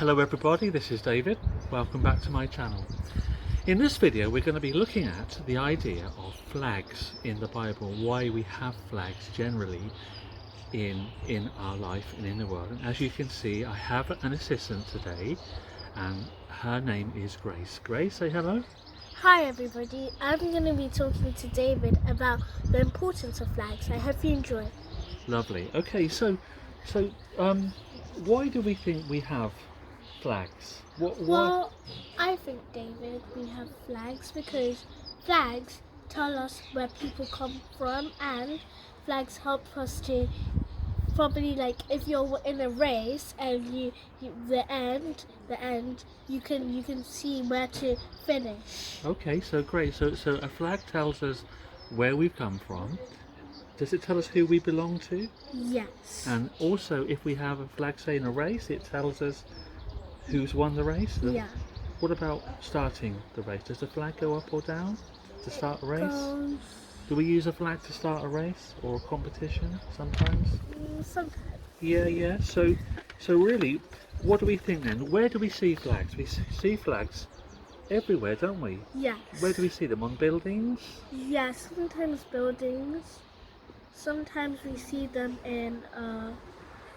Hello everybody, this is David. Welcome back to my channel. In this video we're going to be looking at the idea of flags in the Bible, why we have flags generally in our life and in the world. And as you can see, I have an assistant today and her name is Grace. Grace, say hello. Hi everybody, I'm going to be talking to David about the importance of flags. I hope you enjoy. Lovely. Okay, so why do we think we have flags? Well, I think, David, we have flags because flags tell us where people come from, and flags help us to probably, like, if you're in a race and the end you can see where to finish. Okay, so great. So a flag tells us where we've come from. Does it tell us who we belong to? Yes. And also, if we have a flag, say, in a race, it tells us who's won the race? Yeah. What about starting the race? Does the flag go up or down to start a race? Do we use a flag to start a race or a competition sometimes? Sometimes. Yeah. So really, what do we think then? Where do we see flags? We see flags everywhere, don't we? Yes. Where do we see them? On buildings? Yes, sometimes buildings. Sometimes we see them in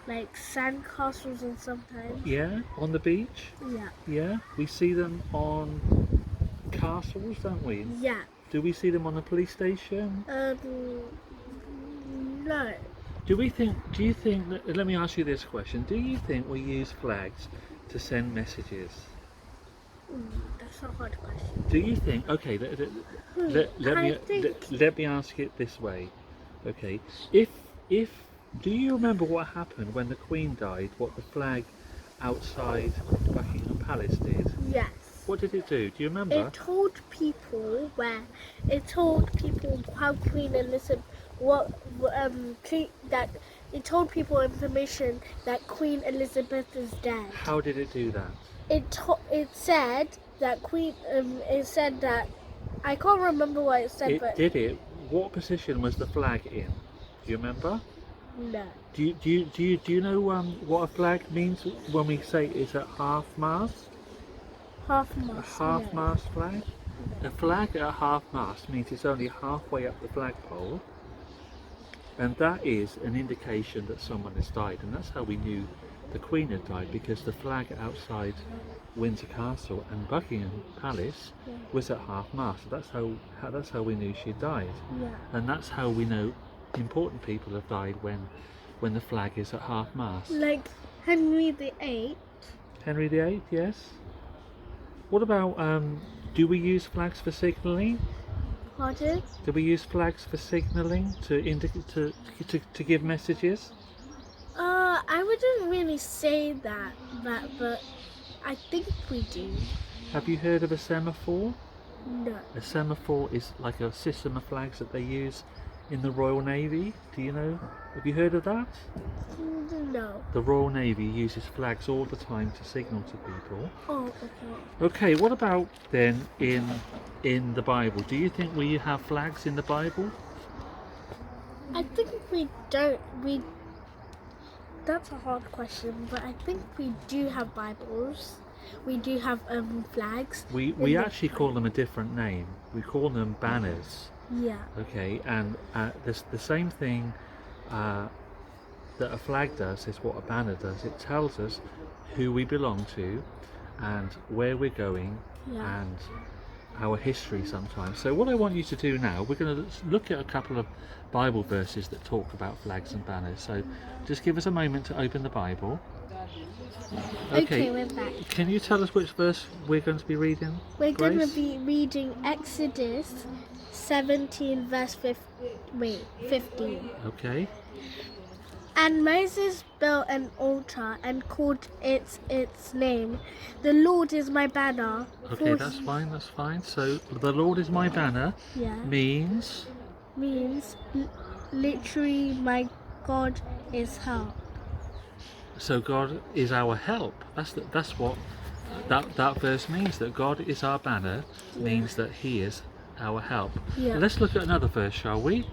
like sand castles, and sometimes. Yeah, on the beach? Yeah. Yeah, we see them on castles, don't we? Yeah. Do we see them on a police station? No. Do you think that, let me ask you this question, do you think we use flags to send messages? That's a hard question. Do you think, okay, let me ask it this way, okay, if do you remember what happened when the Queen died, what the flag outside Buckingham Palace did? Yes. What did it do? Do you remember? It told people how Queen Elizabeth, that it told people information that Queen Elizabeth is dead. How did it do that? It said that it said that, I can't remember what it said, but Did it? What position was the flag in? Do you remember? no. Do you know what a flag means when we say it's at half mast? Half mast. A half mast flag? A flag at half mast means it's only halfway up the flagpole, and that is an indication that someone has died, and that's how we knew the Queen had died, because the flag outside Windsor Castle and Buckingham Palace was at half mast. That's how we knew she died. Yeah. And that's how we know important people have died, when the flag is at half mast. Like Henry VIII. Henry VIII, yes. What about do we use flags for signalling? Pardon? Do we use flags for signalling to give messages? I wouldn't really say that, but I think we do. Have you heard of a semaphore? No. A semaphore is like a system of flags that they use in the Royal Navy. Do you know? Have you heard of that? No. The Royal Navy uses flags all the time to signal to people. Oh, okay. Okay, what about then in the Bible? Do you think we have flags in the Bible? I think we don't. That's a hard question, but I think we do have Bibles. We do have flags. We actually call them a different name. We call them banners. Yeah. Okay, and the same thing that a flag does is what a banner does. It tells us who we belong to and where we're going, Yeah. and our history sometimes. So what I want you to do now, we're going to look at a couple of Bible verses that talk about flags and banners. So just give us a moment to open the Bible. Okay, we're back. Can you tell us which verse we're going to be reading? We're going to Grace? be reading Exodus 17 verse 15. Okay. And Moses built an altar and called its name, "The Lord is my banner." Okay, that's fine. So the Lord is my banner means literally, my God is help. so God is our help. That's what that verse means, that God is our banner, means that He is our help. Yeah. Let's look at another verse, shall we?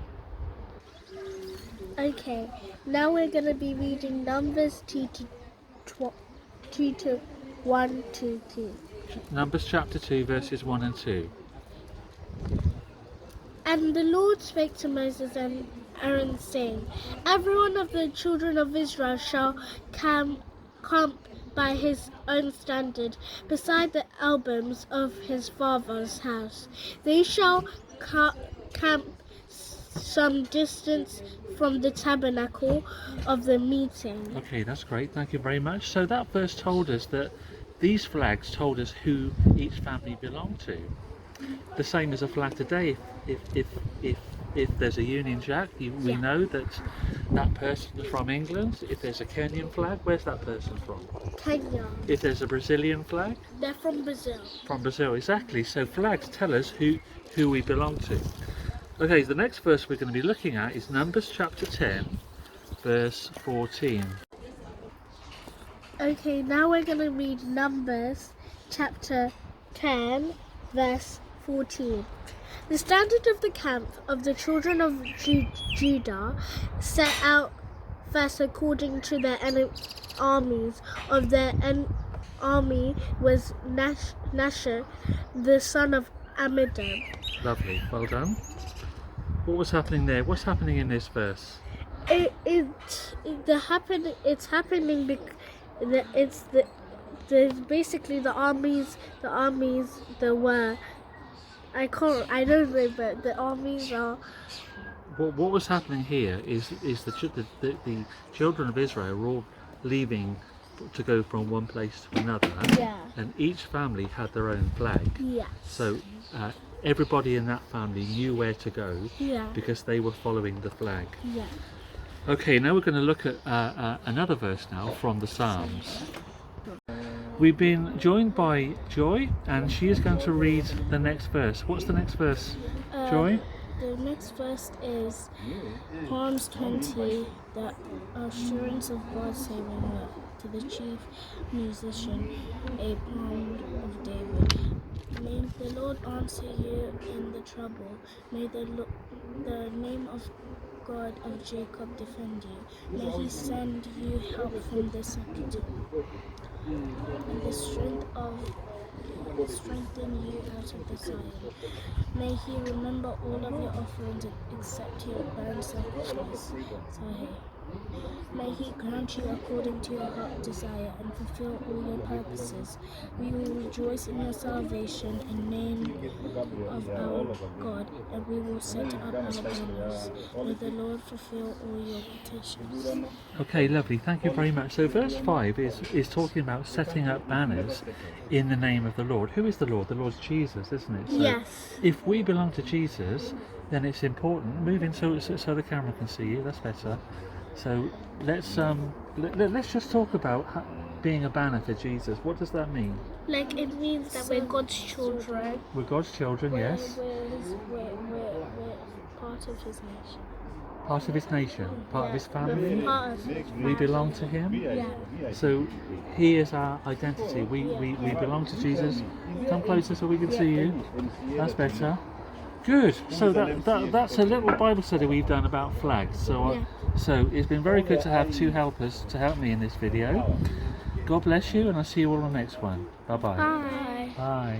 Okay, now we're going to be reading Numbers 2 to 1, 2, 3. Numbers chapter 2 verses 1 and 2. And the Lord spake to Moses and Aaron, saying, Every one of the children of Israel shall camp by his own standard, beside the albums of his father's house. They shall camp some distance from the tabernacle of the meeting. Okay, that's great. Thank you very much. So that verse told us that these flags told us who each family belonged to. The same as a flag today. If there's a Union Jack, we know that that person is from England. If there's a Kenyan flag, where's that person from? Kenya. If there's a Brazilian flag? They're from Brazil. From Brazil, exactly. So flags tell us who we belong to. Okay, the next verse we're going to be looking at is Numbers chapter 10, verse 14. Okay, now we're going to read Numbers chapter 10, verse 14. The standard of the camp of the children of Judah set out first according to their armies. Of their army was Nashon, the son of Amminadab. Lovely, well done. What was happening there? What's happening in this verse? It's happening because basically the armies there were. I don't know, but the armies are. What was happening here is the children of Israel were all leaving to go from one place to another, Yeah. and each family had their own flag. Yes. So everybody in that family knew where to go Yeah. because they were following the flag. Yeah. Okay, now we're going to look at another verse now from the Psalms. We've been joined by Joy, and she is going to read the next verse. What's the next verse, Joy? The next verse is Psalms 20, the assurance of God's saving work, to the chief musician, a psalm of David. May the Lord answer you in the trouble. May the name of God of Jacob defend you. May he send you help from the Sepulchre, and the strengthen you out of the Zion. May he remember all of your offerings except your burnt sacrifice. May he grant you according to your heart desire and fulfill all your purposes. We will rejoice in your salvation in the name of our God, and we will set up our banners. May the Lord fulfill all your petitions. Okay, lovely. Thank you very much. So verse 5 is talking about setting up banners in the name of the Lord. Who is the Lord? The Lord's Jesus, isn't it? So Yes. if we belong to Jesus, then it's important. Move in so the camera can see you. That's better. So let's just talk about being a banner for Jesus. What does that mean? Like it means that we're God's children. We're God's children, yes. We're part of His nation. Part of His nation, part of His family. Part of His We belong to Him. Yeah. So He is our identity. We belong to Jesus. Come closer so we can see you. That's better. Good. So that's a little Bible study we've done about flags. So it's been very good to have two helpers to help me in this video. God bless you, and I'll see you all on the next one. Bye-bye. Bye. Bye.